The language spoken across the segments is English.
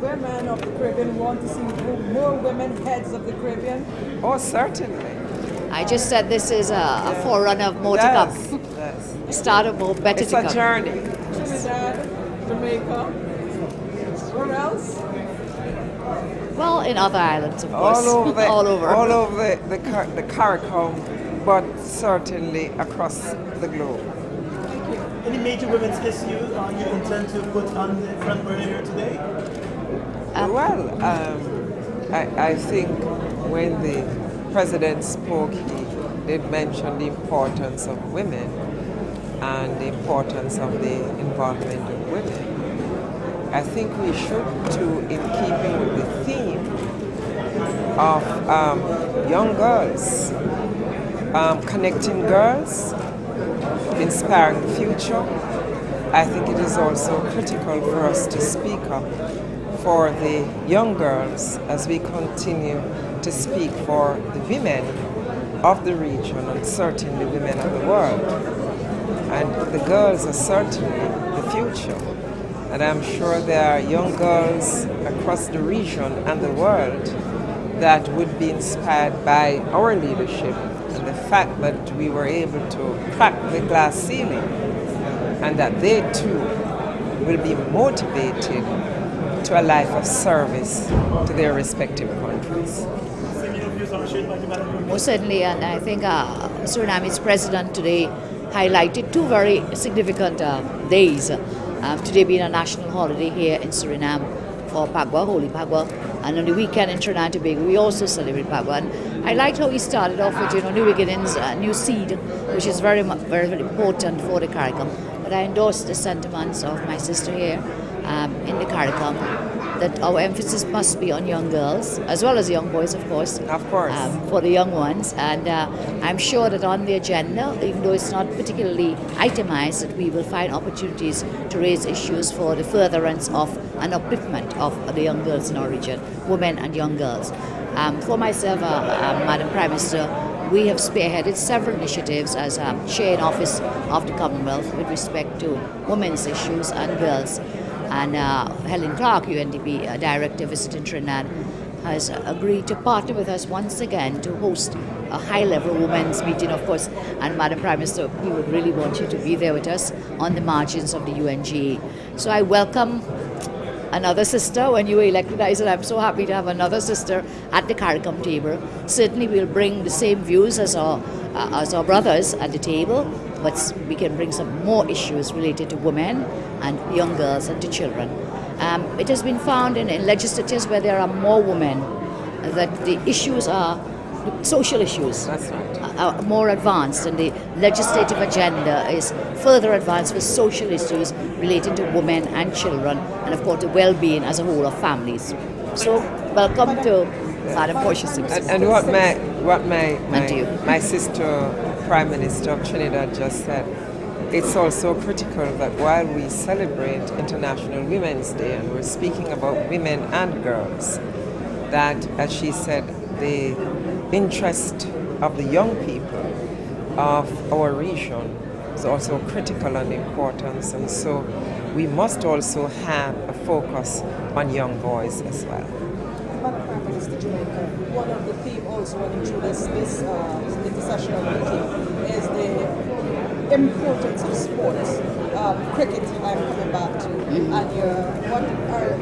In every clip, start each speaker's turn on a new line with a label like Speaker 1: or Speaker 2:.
Speaker 1: women of the Caribbean want to see more women heads of the Caribbean?
Speaker 2: Oh, certainly.
Speaker 3: I just said this is a forerunner of more to come.
Speaker 2: Yes.
Speaker 3: A start of more better
Speaker 2: It's
Speaker 3: to
Speaker 2: a
Speaker 3: come.
Speaker 2: journey.
Speaker 1: Trinidad, Jamaica, where else?
Speaker 3: Well, in other islands, of course.
Speaker 2: All
Speaker 3: over.
Speaker 2: over the CARICOM, but certainly across the globe.
Speaker 4: Any major women's issue you intend to put on the front burner here today?
Speaker 2: I think when the president spoke, he did mention the importance of women and the importance of the involvement of women. I think we should, too, in keeping with the theme of young girls, connecting girls, inspiring the future. I think it is also critical for us to speak up for the young girls as we continue to speak for the women of the region and certainly women of the world. And the girls are certainly the future. And I'm sure there are young girls across the region and the world that would be inspired by our leadership and the fact that we were able to crack the glass ceiling and that they too will be motivated to a life of service to their respective countries.
Speaker 3: Most certainly, and I think Suriname's president today highlighted two very significant days. Today being a national holiday here in Suriname for Pagua, Holy Pagua, and on the weekend in Trinidad and Tobago we also celebrate Pagua. And I liked how he started off with new beginnings, new seed, which is very important for the CARICOM. But I endorse the sentiments of my sister here in the CARICOM that our emphasis must be on young girls, as well as young boys, of course.
Speaker 2: Of course.
Speaker 3: For the young ones. And I'm sure that on the agenda, even though it's not particularly itemized, that we will find opportunities to raise issues for the furtherance of an upliftment of the young girls in our region, women and young girls. For myself, Madam Prime Minister, we have spearheaded several initiatives as chair in office of the Commonwealth with respect to women's issues and girls. And Helen Clark, UNDP Director visiting Trinidad, has agreed to partner with us once again to host a high-level women's meeting, of course. And Madam Prime Minister, we would really want you to be there with us on the margins of the UNGA. So I welcome another sister. When you were elected, I said I'm so happy to have another sister at the CARICOM table. Certainly we'll bring the same views as our brothers at the table, but we can bring some more issues related to women and young girls and to children. It has been found in legislatures where there are more women that the issues are social issues.
Speaker 2: That's right.
Speaker 3: Are more advanced, and the legislative agenda is further advanced with social issues relating to women and children, and of course the well-being as a whole of families. So welcome to Madam Portia Simpson.
Speaker 2: And what my sister Prime Minister of Trinidad just said, it's also critical that while we celebrate International Women's Day and we're speaking about women and girls, that, as she said, the interest of the young people of our region is also critical and important, and so we must also have a focus on young boys as well.
Speaker 1: Madam Prime Minister Jamaica, one of the themes also running through this intersessional meeting is the importance of sports. Cricket, I'm coming back to. And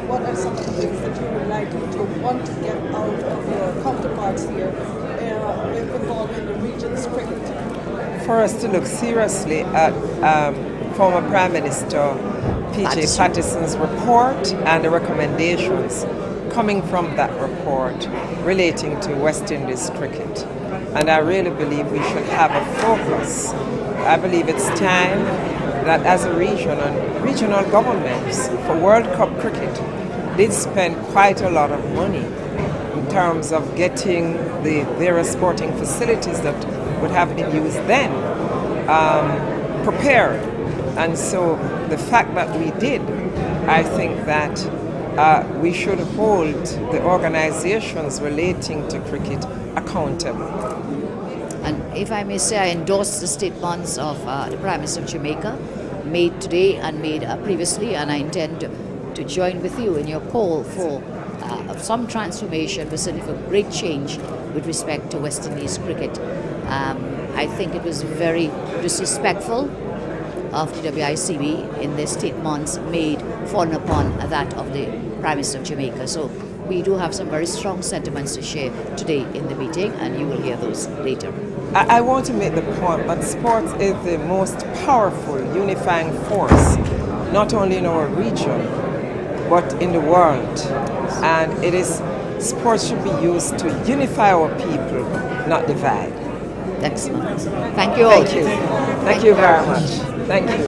Speaker 1: what are some of the things that you would like to want to get out of your counterparts here involving the region's cricket?
Speaker 2: For us to look seriously at former Prime Minister P.J. Patterson's report and the recommendations coming from that report relating to West Indies cricket. And I really believe we should have a focus. I believe it's time that as a region and regional governments for World Cup cricket did spend quite a lot of money in terms of getting the various sporting facilities that would have been used then prepared. And so the fact that we did, I think that we should hold the organizations relating to cricket accountable.
Speaker 3: And if I may say, I endorse the statements of the Prime Minister of Jamaica, made today and made previously, and I intend to join with you in your call for some transformation, but certainly for great change with respect to West Indies cricket. I think it was very disrespectful of the WICB in their statements made following upon that of the Prime Minister of Jamaica. So we do have some very strong sentiments to share today in the meeting, and you will hear those later.
Speaker 2: I want to make the point that sports is the most powerful unifying force, not only in our region, but in the world. And sports should be used to unify our people, not divide.
Speaker 3: Excellent. Thank you all.
Speaker 2: Thank you. Thank you very much. Thank you.